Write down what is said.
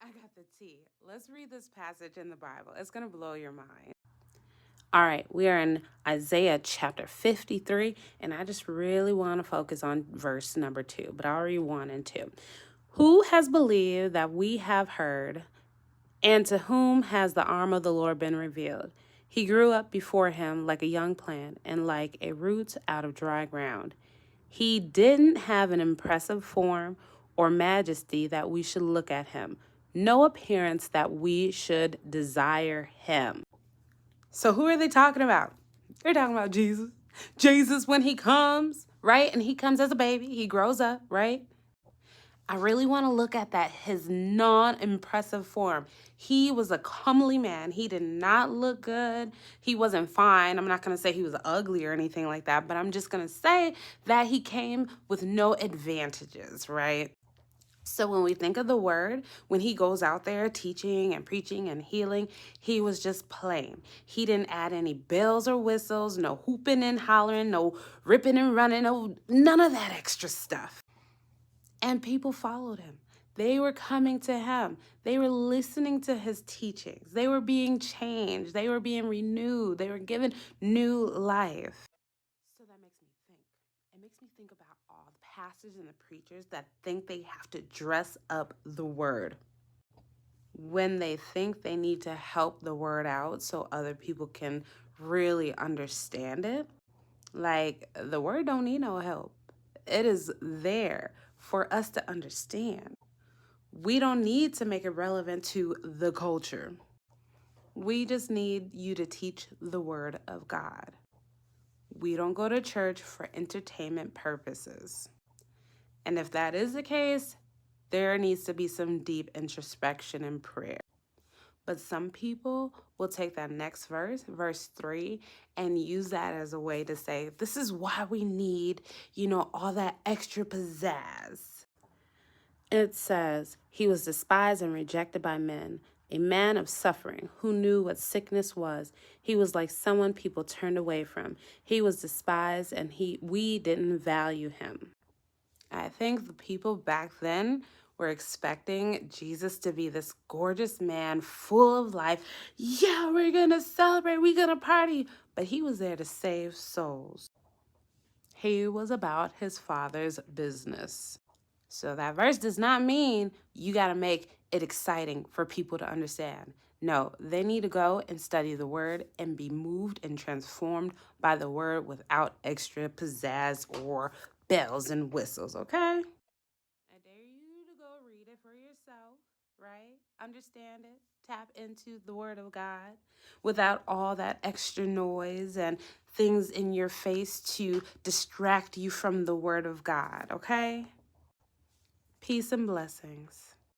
I got the tea. Let's read this passage in the Bible. It's going to blow your mind. All right, we are in Isaiah chapter 53, and I just really want to focus on verse number 2, but I'll read 1 and 2. Who has believed that we have heard, and to whom has the arm of the Lord been revealed? He grew up before him like a young plant and like a root out of dry ground. He didn't have an impressive form or majesty that we should look at him, no appearance that we should desire him. So, who are they talking about? They're talking about Jesus. Jesus, when he comes, right? And he comes as a baby, he grows up, right? I really want to look at that, his non impressive form. He was a comely man. He did not look good. He wasn't fine. I'm not going to say he was ugly or anything like that, but I'm just going to say that he came with no advantages, right? So when we think of the word, when he goes out there teaching and preaching and healing, he was just plain. He didn't add any bells or whistles, no hooping and hollering, no ripping and running, no none of that extra stuff. And people followed him. They were coming to him. They were listening to his teachings. They were being changed. They were being renewed. They were given new life. So that makes me think. It makes me think about all the pastors and the preachers that think they have to dress up the word when they think they need to help the word out so other people can really understand it. Like, the word don't need no help. It is there for us to understand. We don't need to make it relevant to the culture. We just need you to teach the word of God. We don't go to church for entertainment purposes. And if that is the case, there needs to be some deep introspection and prayer. But some people will take that next verse, verse 3, and use that as a way to say, this is why we need, all that extra pizzazz. It says, he was despised and rejected by men, a man of suffering who knew what sickness was. He was like someone people turned away from. He was despised and we didn't value him. I think the people back then were expecting Jesus to be this gorgeous man full of life. Yeah, we're going to celebrate, we're going to party. But he was there to save souls. He was about his father's business. So that verse does not mean you got to make it exciting for people to understand. No, they need to go and study the word and be moved and transformed by the word without extra pizzazz or bells and whistles, okay? I dare you to go read it for yourself, right? Understand it. Tap into the Word of God without all that extra noise and things in your face to distract you from the Word of God, okay? Peace and blessings.